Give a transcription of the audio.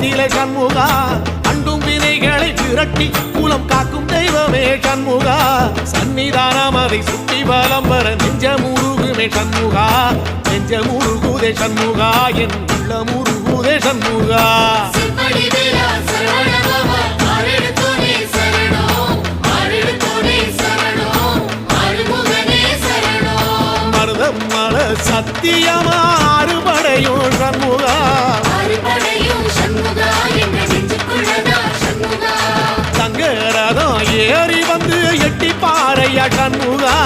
நிலை சண்முகா அண்டும் வினைகளை விரட்டி குலம் காக்கும் தெய்வமே சண்முகா சன்னிதானம் அதை சுற்றி பலம் வர நெஞ்சமுருகுமே சண்முகா நெஞ்சமுருகுதே சண்முகா என் உள்ளமுருகுதே சண்முகா மருதம் மல சத்தியமா அறுபடையும் சண்முகா தங்கரதம் ஏறி வந்து எட்டி பாறையா சண்முகா